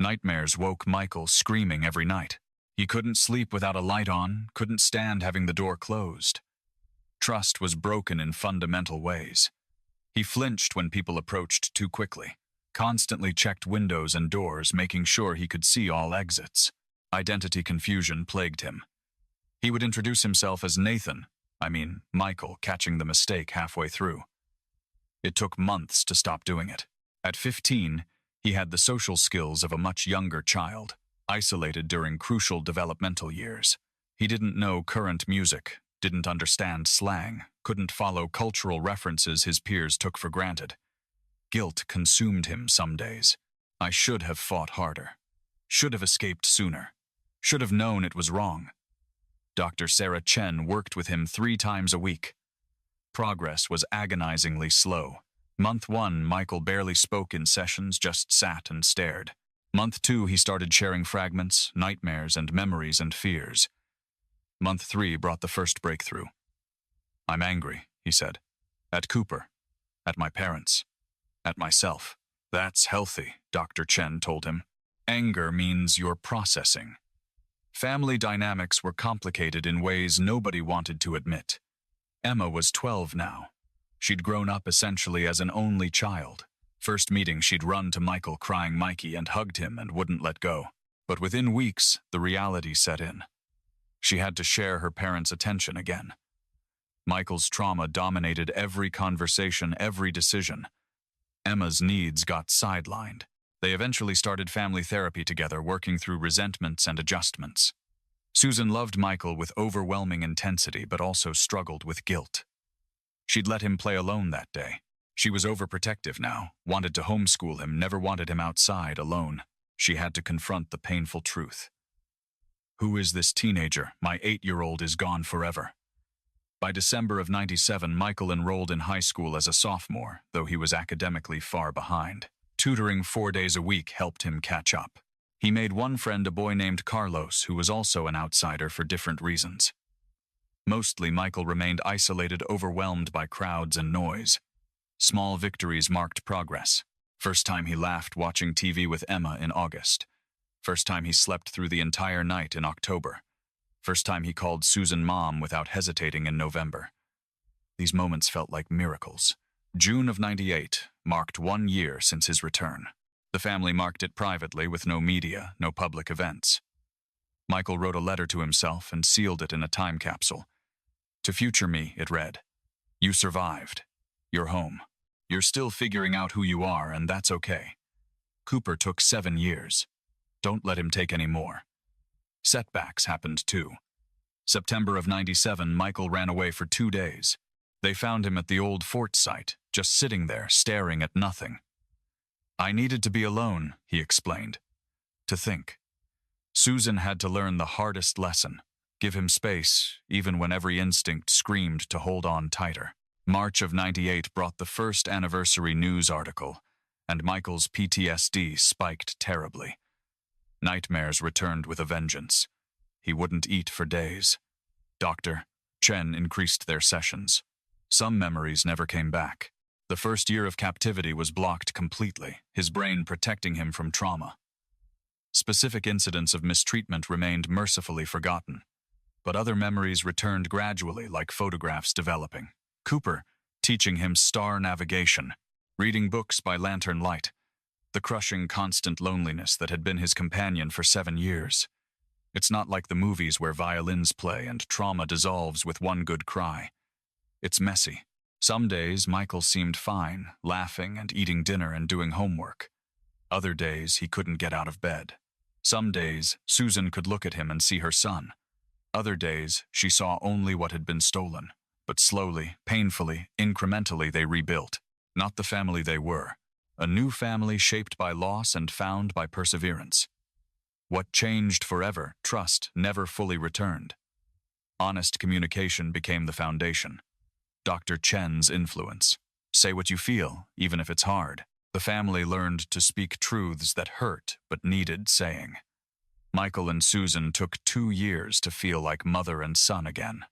Nightmares woke Michael screaming every night. He couldn't sleep without a light on, couldn't stand having the door closed. Trust was broken in fundamental ways. He flinched when people approached too quickly, constantly checked windows and doors, making sure he could see all exits. Identity confusion plagued him. He would introduce himself as Michael, catching the mistake halfway through. It took months to stop doing it. At 15, he had the social skills of a much younger child, isolated during crucial developmental years. He didn't know current music, didn't understand slang, couldn't follow cultural references his peers took for granted. Guilt consumed him some days. I should have fought harder. Should have escaped sooner. Should have known it was wrong. Dr. Sarah Chen worked with him 3 times a week. Progress was agonizingly slow. Month 1, Michael barely spoke in sessions, just sat and stared. Month 2, he started sharing fragments, nightmares, and memories and fears. Month 3 brought the first breakthrough. I'm angry, he said. At Cooper. At my parents. At myself. That's healthy, Dr. Chen told him. Anger means you're processing. Family dynamics were complicated in ways nobody wanted to admit. Emma was 12 now. She'd grown up essentially as an only child. First meeting, she'd run to Michael crying Mikey and hugged him and wouldn't let go. But within weeks, the reality set in. She had to share her parents' attention again. Michael's trauma dominated every conversation, every decision. Emma's needs got sidelined. They eventually started family therapy together, working through resentments and adjustments. Susan loved Michael with overwhelming intensity, but also struggled with guilt. She'd let him play alone that day. She was overprotective now, wanted to homeschool him, never wanted him outside alone. She had to confront the painful truth. Who is this teenager? My 8-year-old is gone forever. By December of '97, Michael enrolled in high school as a sophomore, though he was academically far behind. Tutoring 4 days a week helped him catch up. He made one friend, a boy named Carlos, who was also an outsider for different reasons. Mostly, Michael remained isolated, overwhelmed by crowds and noise. Small victories marked progress. First time he laughed watching TV with Emma in August. First time he slept through the entire night in October. First time he called Susan Mom without hesitating in November. These moments felt like miracles. June of '98 marked 1 year since his return. The family marked it privately with no media, no public events. Michael wrote a letter to himself and sealed it in a time capsule. To future me, it read, "You survived. You're home. You're still figuring out who you are, and that's okay. Cooper took 7 years. Don't let him take any more." Setbacks happened too. September of '97, Michael ran away for 2 days. They found him at the old fort site, just sitting there, staring at nothing. "I needed to be alone," he explained. To think. Susan had to learn the hardest lesson. Give him space, even when every instinct screamed to hold on tighter. March of '98 brought the first anniversary news article, and Michael's PTSD spiked terribly. Nightmares returned with a vengeance. He wouldn't eat for days. Dr. Chen increased their sessions. Some memories never came back. The first year of captivity was blocked completely, his brain protecting him from trauma. Specific incidents of mistreatment remained mercifully forgotten, but other memories returned gradually, like photographs developing. Cooper, teaching him star navigation, reading books by lantern light, the crushing constant loneliness that had been his companion for 7 years. It's not like the movies where violins play and trauma dissolves with one good cry. It's messy. Some days, Michael seemed fine, laughing and eating dinner and doing homework. Other days, he couldn't get out of bed. Some days, Susan could look at him and see her son. Other days, she saw only what had been stolen. But slowly, painfully, incrementally, they rebuilt. Not the family they were. A new family shaped by loss and found by perseverance. What changed forever, trust, never fully returned. Honest communication became the foundation. Dr. Chen's influence. Say what you feel, even if it's hard. The family learned to speak truths that hurt but needed saying. Michael and Susan took 2 years to feel like mother and son again.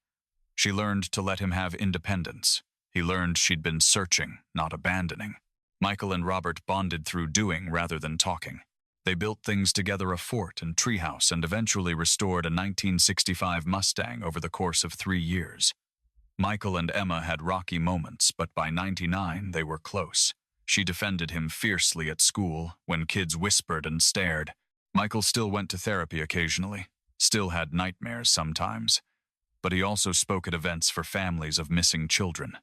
She learned to let him have independence. He learned she'd been searching, not abandoning. Michael and Robert bonded through doing rather than talking. They built things together, a fort and treehouse, and eventually restored a 1965 Mustang over the course of 3 years. Michael and Emma had rocky moments, but by '99 they were close. She defended him fiercely at school when kids whispered and stared. Michael still went to therapy occasionally, still had nightmares sometimes, but he also spoke at events for families of missing children.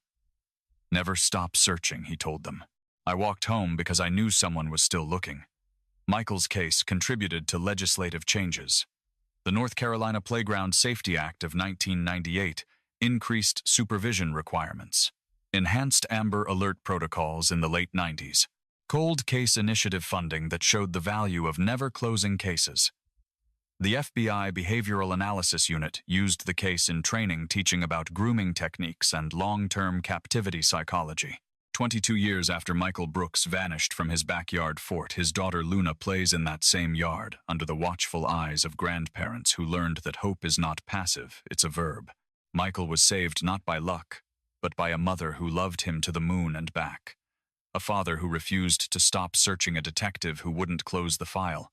"Never stop searching," he told them. "I walked home because I knew someone was still looking." Michael's case contributed to legislative changes. The North Carolina Playground Safety Act of 1998 increased supervision requirements, enhanced Amber Alert protocols in the late '90s, cold case initiative funding that showed the value of never closing cases. The FBI Behavioral Analysis Unit used the case in training, teaching about grooming techniques and long-term captivity psychology. 22 years after Michael Brooks vanished from his backyard fort, his daughter Luna plays in that same yard, under the watchful eyes of grandparents who learned that hope is not passive, it's a verb. Michael was saved not by luck, but by a mother who loved him to the moon and back. A father who refused to stop searching, a detective who wouldn't close the file,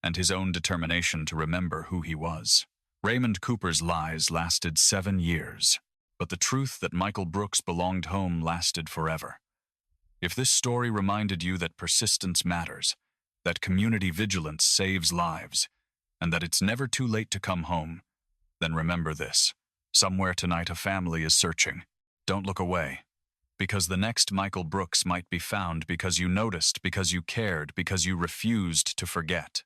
and his own determination to remember who he was. Raymond Cooper's lies lasted 7 years, but the truth that Michael Brooks belonged home lasted forever. If this story reminded you that persistence matters, that community vigilance saves lives, and that it's never too late to come home, then remember this. Somewhere tonight a family is searching. Don't look away, because the next Michael Brooks might be found because you noticed, because you cared, because you refused to forget.